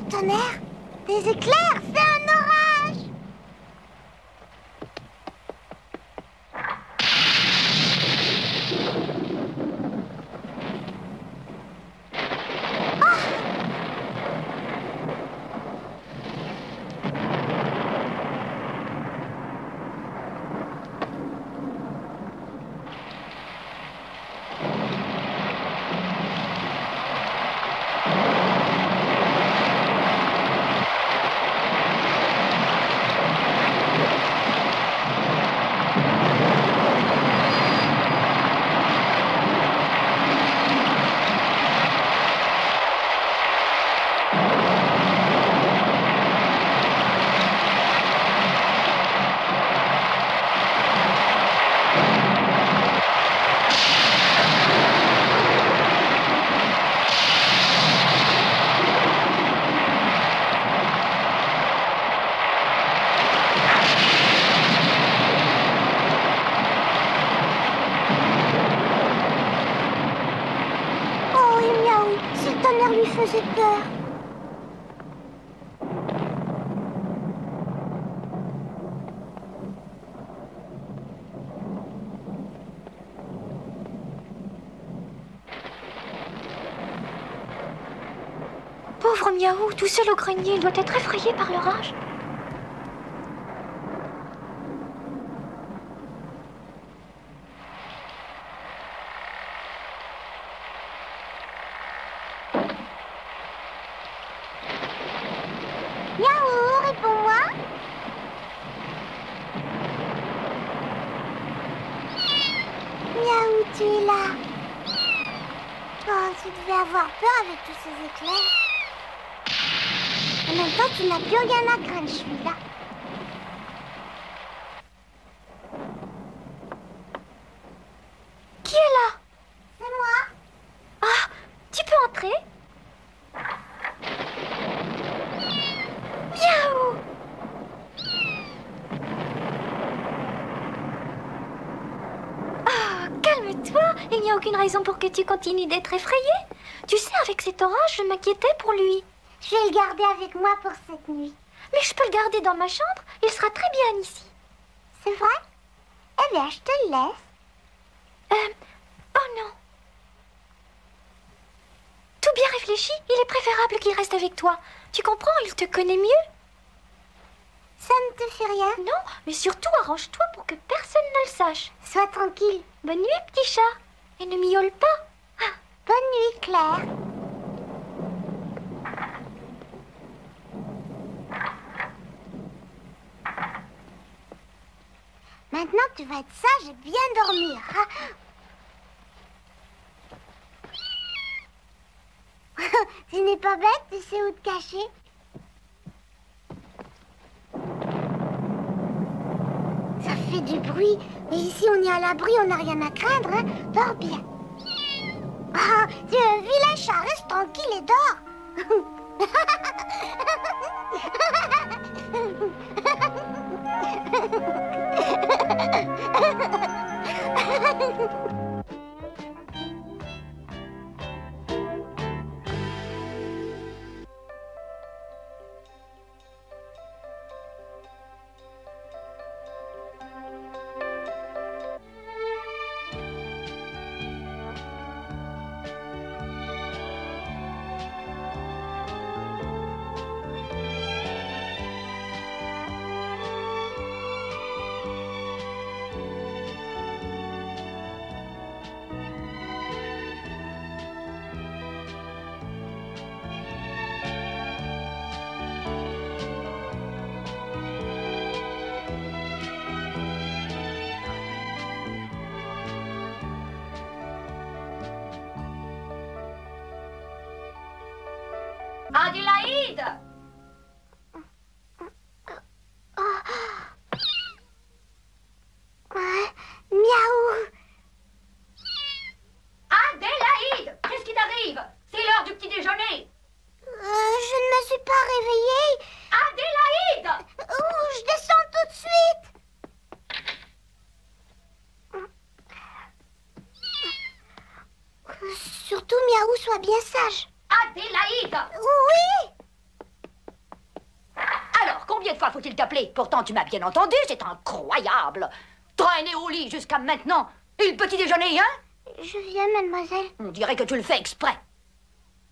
du tonnerre, des éclairs, c'est un orage. Faisait peur. Pauvre Miaou, tout seul au grenier, il doit être effrayé par l'orage. Miaou, réponds-moi. Miaou, tu es là. Oh, tu devais avoir peur avec tous ces éclairs. En même temps, tu n'as plus rien à craindre, je suis là. Qui est là? C'est moi. Ah, tu peux entrer? Miaou! Ah, calme-toi. Il n'y a aucune raison pour que tu continues d'être effrayé. Tu sais, avec cet orage, je m'inquiétais pour lui. Je vais le garder avec moi pour cette nuit. Mais je peux le garder dans ma chambre. Il sera très bien ici. C'est vrai? Eh bien, je te le laisse. Oh non. Tout bien réfléchi, il est préférable qu'il reste avec toi. Tu comprends, il te connaît mieux. Ça ne te fait rien? Non, mais surtout arrange-toi pour que personne ne le sache. Sois tranquille. Bonne nuit, petit chat. Et ne miaule pas. Ah. Bonne nuit, Claire. Maintenant, tu vas être sage et bien dormir. Tu n'es pas bête, tu sais où te cacher. Ça fait du bruit, mais ici on est à l'abri, on n'a rien à craindre, hein. Dors bien. Ah, tu es un vilain chat, reste tranquille et dors. Adélaïde! Miaou! Adélaïde! Qu'est-ce qui t'arrive? C'est l'heure du petit déjeuner! Je ne me suis pas réveillée. Adélaïde! Je descends tout de suite. Surtout, Miaou, sois bien sage. Adélaïde! Oui! Pourquoi faut-il t'appeler? Pourtant, tu m'as bien entendu, c'est incroyable. Traîner au lit jusqu'à maintenant. Et le petit déjeuner, hein? Je viens, mademoiselle. On dirait que tu le fais exprès.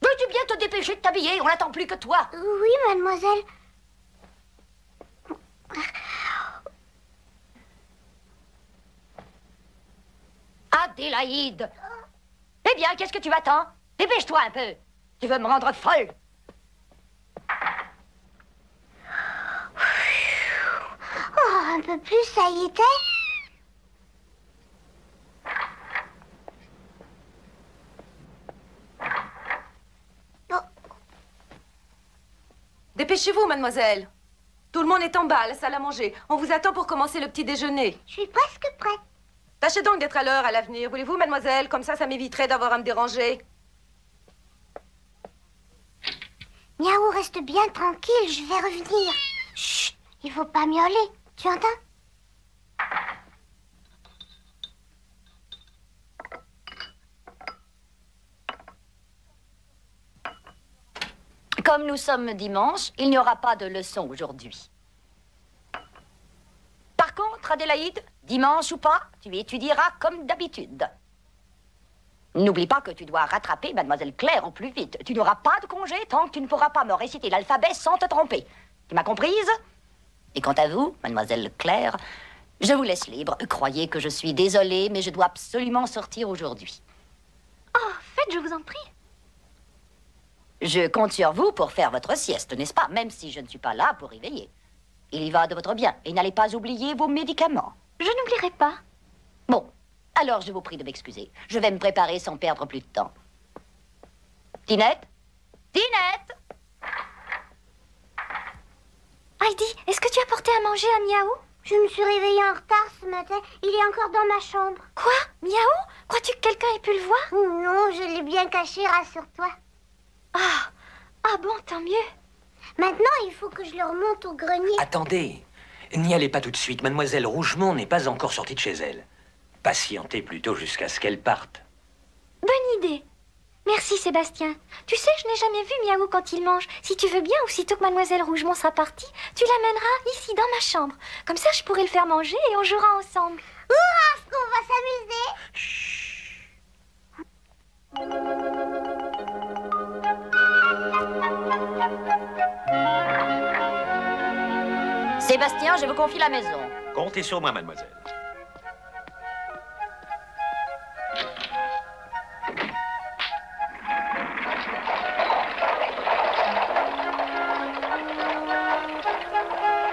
Veux-tu bien te dépêcher de t'habiller? On n'attend plus que toi. Oui, mademoiselle. Adélaïde. Eh bien, qu'est-ce que tu attends? Dépêche-toi un peu. Tu veux me rendre folle? Oh, un peu plus, ça y était. Dépêchez-vous, mademoiselle. Tout le monde est en bas, à la salle à manger. On vous attend pour commencer le petit déjeuner. Je suis presque prête. Tâchez donc d'être à l'heure à l'avenir, voulez-vous, mademoiselle? Comme ça m'éviterait d'avoir à me déranger. Miaou, reste bien tranquille, je vais revenir. Chut, il faut pas miauler, tu entends? Comme nous sommes dimanche, il n'y aura pas de leçon aujourd'hui. Par contre, Adélaïde, dimanche ou pas, tu étudieras comme d'habitude. N'oublie pas que tu dois rattraper Mademoiselle Claire au plus vite. Tu n'auras pas de congé tant que tu ne pourras pas me réciter l'alphabet sans te tromper. Tu m'as comprise? Et quant à vous, Mademoiselle Claire, je vous laisse libre. Croyez que je suis désolée, mais je dois absolument sortir aujourd'hui. Oh, faites, je vous en prie. Je compte sur vous pour faire votre sieste, n'est-ce pas? Même si je ne suis pas là pour y veiller. Il y va de votre bien. Et n'allez pas oublier vos médicaments. Je n'oublierai pas. Bon, alors je vous prie de m'excuser. Je vais me préparer sans perdre plus de temps. Tinette? Tinette? Heidi, est-ce que tu as porté à manger à Miaou? Je me suis réveillée en retard ce matin. Il est encore dans ma chambre. Quoi? Miaou? Crois-tu que quelqu'un ait pu le voir? Non, je l'ai bien caché, rassure-toi. Ah bon, tant mieux. Maintenant, il faut que je le remonte au grenier. Attendez, n'y allez pas tout de suite. Mademoiselle Rougemont n'est pas encore sortie de chez elle. Patientez plutôt jusqu'à ce qu'elle parte. Bonne idée. Merci, Sébastien. Tu sais, je n'ai jamais vu Miaou quand il mange. Si tu veux bien, aussitôt que Mademoiselle Rougemont sera partie, tu l'amèneras ici, dans ma chambre. Comme ça, je pourrai le faire manger et on jouera ensemble. Hurrah, est-ce qu'on va s'amuser? Chut. Sébastien, je vous confie la maison. Comptez sur moi, mademoiselle.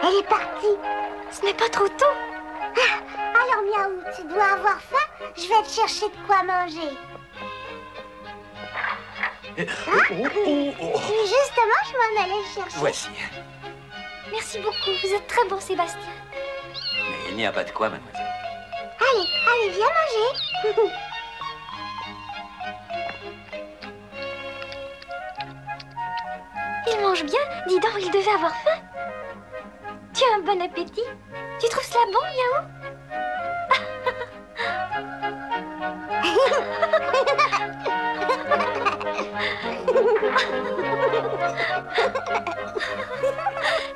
Elle est partie. Ce n'est pas trop tôt. Alors, Miaou, tu dois avoir faim. Je vais te chercher de quoi manger. Justement, je m'en allais le chercher. Voici. Merci beaucoup. Vous êtes très bon, Sébastien. Mais il n'y a pas de quoi, mademoiselle. Allez, viens manger. Il mange bien. Dis donc, il devait avoir faim. Tu as un bon appétit. Tu trouves cela bon, Miaou?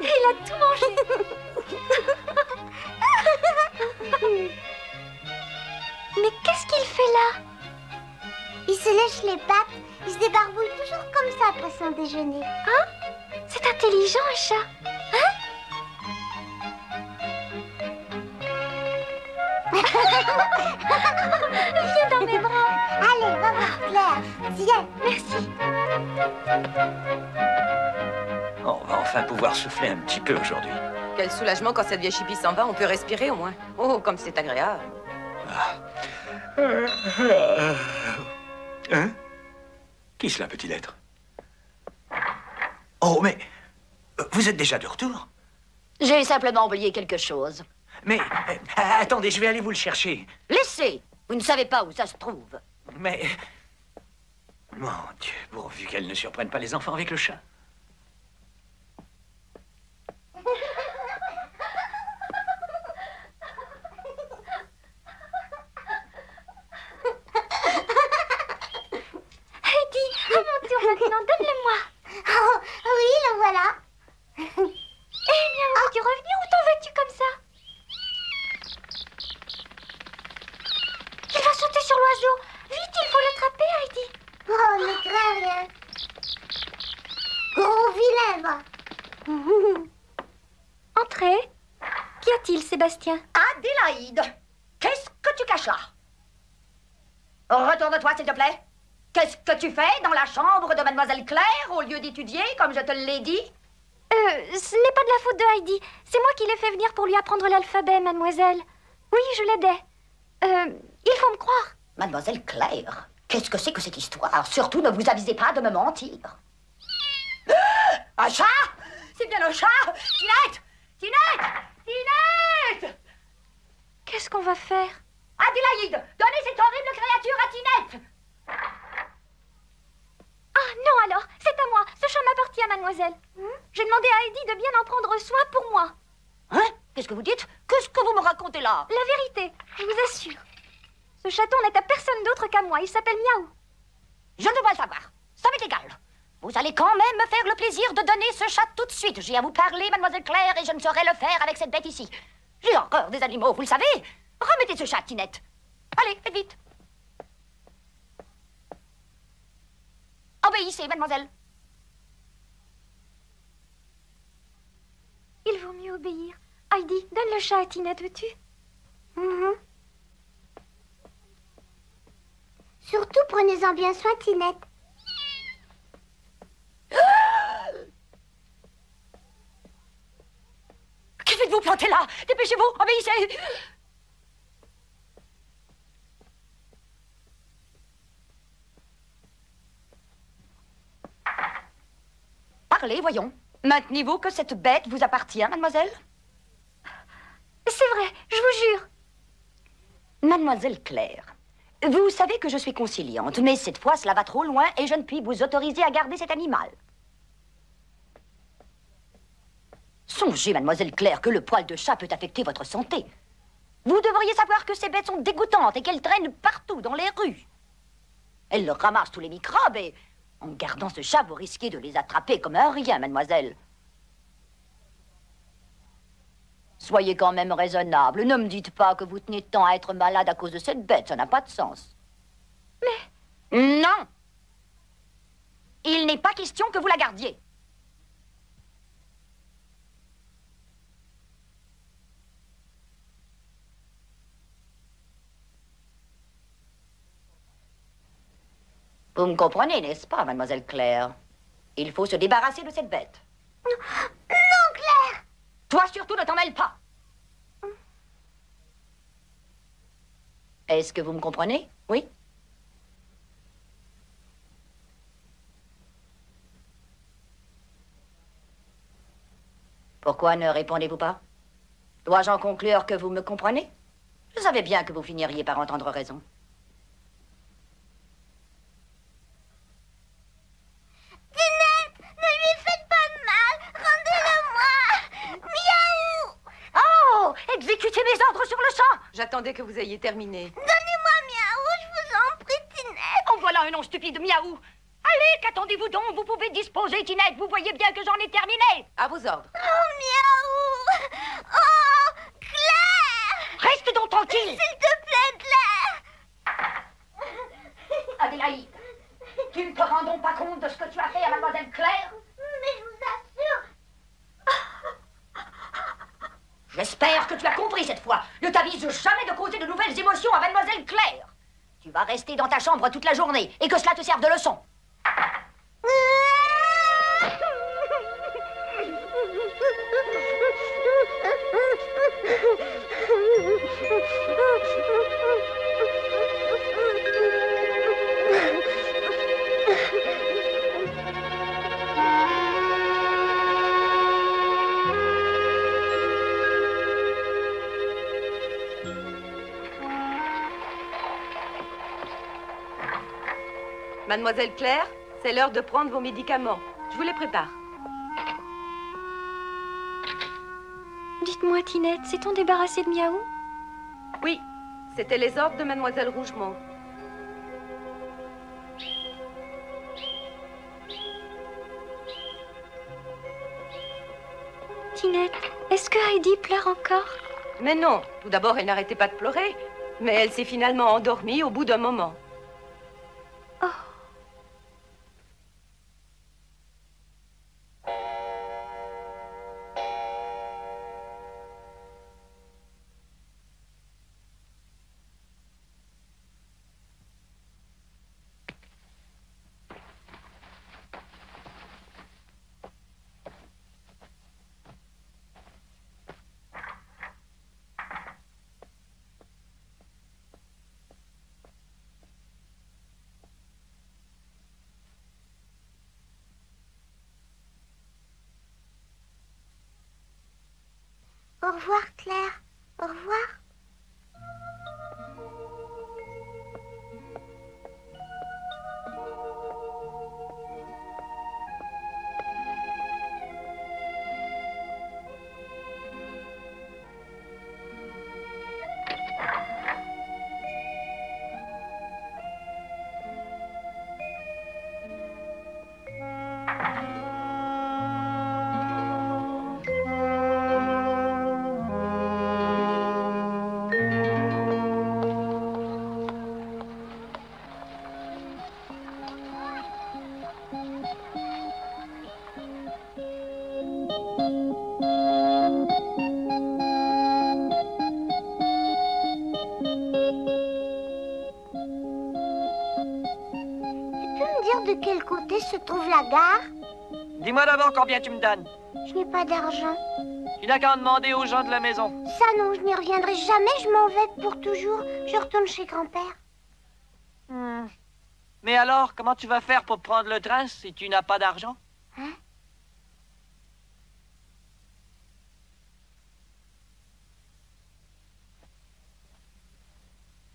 Il a tout mangé. Mais qu'est-ce qu'il fait là? Il se lèche les pattes. Il se débarbouille toujours comme ça après son déjeuner. C'est intelligent, un chat. Viens dans mes bras. Allez, va voir Claire. Viens. Merci. On va enfin pouvoir souffler un petit peu aujourd'hui. Quel soulagement quand cette vieille chipie s'en va, on peut respirer au moins. Oh, comme c'est agréable. Hein? Qui cela peut-il être? Oh, mais vous êtes déjà de retour? J'ai simplement oublié quelque chose. Mais attendez, je vais aller vous le chercher. Laissez. Vous ne savez pas où ça se trouve. Mais... Mon Dieu, pourvu qu'elle ne surprenne pas les enfants avec le chat. Heidi, à mon tour maintenant, donne-le-moi. Oh, oui, le voilà. Eh bien, tu oiseau. Vite, il faut l'attraper, Heidi. Oh, mais Claire, rien. Gros vilain, va. Entrez. Qu'y a-t-il, Sébastien? Adélaïde, qu'est-ce que tu caches là? Retourne-toi, s'il te plaît. Qu'est-ce que tu fais dans la chambre de Mademoiselle Claire au lieu d'étudier, comme je te l'ai dit? Ce n'est pas de la faute de Heidi. C'est moi qui l'ai fait venir pour lui apprendre l'alphabet, mademoiselle. Oui, je l'aidais. Il faut me croire. Mademoiselle Claire, qu'est-ce que c'est que cette histoire? Surtout, ne vous avisez pas de me mentir. Un chat? C'est bien le chat? Tinette! Tinette! Tinette! Qu'est-ce qu'on va faire? Adélaïde, donnez cette horrible créature à Tinette! Ah non alors, c'est à moi. Ce chat m'appartient, mademoiselle. J'ai demandé à Heidi de bien en prendre soin pour moi. Hein? Qu'est-ce que vous dites? Qu'est-ce que vous me racontez là? La vérité, je vous assure. Ce chaton n'est à personne d'autre qu'à moi. Il s'appelle Miaou. Je ne veux pas le savoir. Ça m'est égal. Vous allez quand même me faire le plaisir de donner ce chat tout de suite. J'ai à vous parler, mademoiselle Claire, et je ne saurais le faire avec cette bête ici. J'ai horreur des animaux, vous le savez. Remettez ce chat, Tinette. Allez, faites vite. Obéissez, mademoiselle. Il vaut mieux obéir. Heidi, donne le chat à Tinette, veux-tu? Surtout, prenez-en bien soin, Tinette. Que faites-vous planter là? Dépêchez-vous, obéissez. Parlez, voyons. Maintenez-vous que cette bête vous appartient, mademoiselle? C'est vrai, je vous jure. Mademoiselle Claire, vous savez que je suis conciliante, mais cette fois, cela va trop loin et je ne puis vous autoriser à garder cet animal. Songez, mademoiselle Claire, que le poil de chat peut affecter votre santé. Vous devriez savoir que ces bêtes sont dégoûtantes et qu'elles traînent partout dans les rues. Elles leur ramassent tous les microbes et, en gardant ce chat, vous risquez de les attraper comme un rien, mademoiselle. Soyez quand même raisonnable. Ne me dites pas que vous tenez tant à être malade à cause de cette bête. Ça n'a pas de sens. Mais... Non! Il n'est pas question que vous la gardiez. Vous me comprenez, n'est-ce pas, mademoiselle Claire? Il faut se débarrasser de cette bête. Non, Claire! Toi surtout, ne t'en mêle pas. Est-ce que vous me comprenez? Oui? Pourquoi ne répondez-vous pas? Dois-je en conclure que vous me comprenez? Je savais bien que vous finiriez par entendre raison. Tinette, ne lui faites pas de mal. Rendez-le-moi. Miaou! Oh! Exécutez mes ordres sur le champ! J'attendais que vous ayez terminé. Donnez-moi Miaou, je vous en prie, Tinette. En voilà un nom stupide, miaou! Allez, qu'attendez-vous donc? Vous pouvez disposer, Tinette. Vous voyez bien que j'en ai terminé. À vos ordres. Oh, Miaou! Oh, Claire! Reste donc tranquille. S'il te plaît, Claire! Adélaïde, tu ne te rends donc pas compte de ce que tu as fait à mademoiselle Claire? Mais je vous assure... J'espère que tu as compris cette fois. Ne t'avise jamais de causer de nouvelles émotions à mademoiselle Claire. Tu vas rester dans ta chambre toute la journée et que cela te serve de leçon. Mademoiselle Claire, c'est l'heure de prendre vos médicaments. Je vous les prépare. Dites-moi, Tinette, s'est-on débarrassé de Miaou? Oui, c'était les ordres de Mademoiselle Rougemont. Tinette, est-ce que Heidi pleure encore? Mais non, tout d'abord, elle n'arrêtait pas de pleurer. Mais elle s'est finalement endormie au bout d'un moment. Oh. Au revoir, Claire. Au revoir. De quel côté se trouve la gare? Dis-moi d'abord combien tu me donnes. Je n'ai pas d'argent. Tu n'as qu'à en demander aux gens de la maison. Ça non, je n'y reviendrai jamais, je m'en vais pour toujours. Je retourne chez grand-père. Mais alors, comment tu vas faire pour prendre le train si tu n'as pas d'argent? Hein?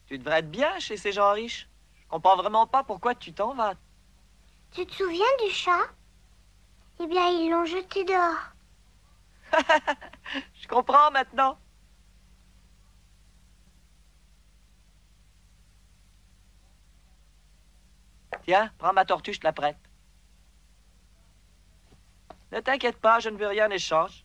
Tu devrais être bien chez ces gens riches. Je comprends vraiment pas pourquoi tu t'en vas. Tu te souviens du chat? Eh bien, ils l'ont jeté dehors. Je comprends maintenant. Tiens, prends ma tortue, je te la prête. Ne t'inquiète pas, je ne veux rien en échange.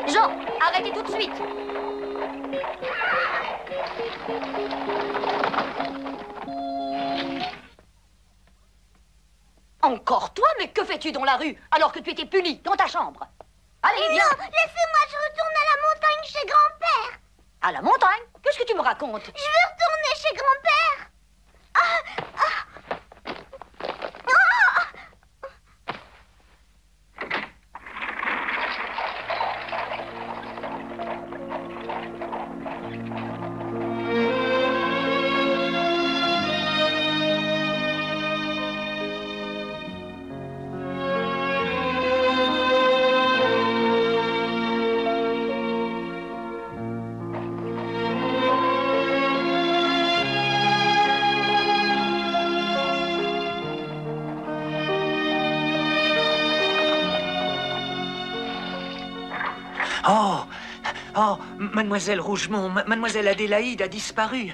Jean, arrêtez tout de suite. Encore toi, mais que fais-tu dans la rue alors que tu étais puni dans ta chambre? Allez, viens. Non, laissez-moi, je retourne à la montagne chez grand-père. À la montagne? Qu'est-ce que tu me racontes? Je veux retourner chez grand-père. Oh, mademoiselle Rougemont, mademoiselle Adélaïde a disparu.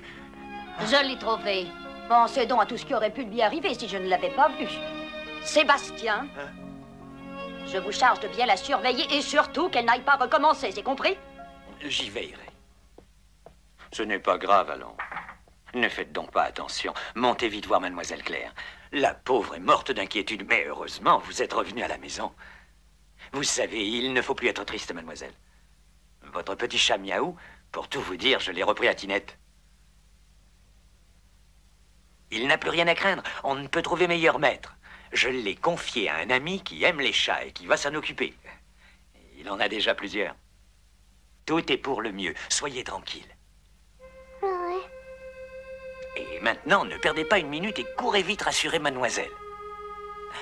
Je l'ai trouvé. Pensez donc à tout ce qui aurait pu lui arriver si je ne l'avais pas vu. Sébastien, je vous charge de bien la surveiller et surtout qu'elle n'aille pas recommencer, c'est compris? J'y veillerai. Ce n'est pas grave, allons. Ne faites donc pas attention. Montez vite voir mademoiselle Claire. La pauvre est morte d'inquiétude, mais heureusement, vous êtes revenue à la maison. Vous savez, il ne faut plus être triste, mademoiselle. Votre petit chat Miaou, pour tout vous dire, je l'ai repris à Tinette. Il n'a plus rien à craindre. On ne peut trouver meilleur maître. Je l'ai confié à un ami qui aime les chats et qui va s'en occuper. Il en a déjà plusieurs. Tout est pour le mieux. Soyez tranquille. Oui. Et maintenant, ne perdez pas une minute et courez vite rassurer mademoiselle.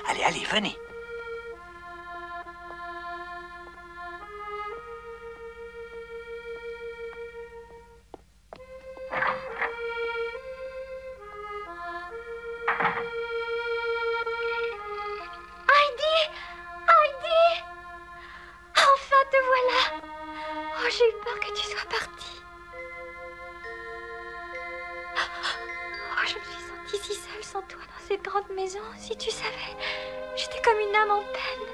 Allez, allez, venez. Heidi! Heidi! Enfin te voilà! j'ai eu peur que tu sois partie. Oh, je me suis sentie si seule sans toi dans cette grande maison. Si tu savais, j'étais comme une âme en peine.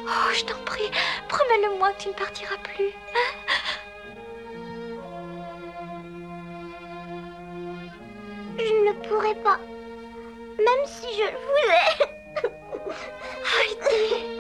Oh, je t'en prie, promets-le-moi que tu ne partiras plus. Je ne le pourrais pas. Même si je le voulais. Heidi.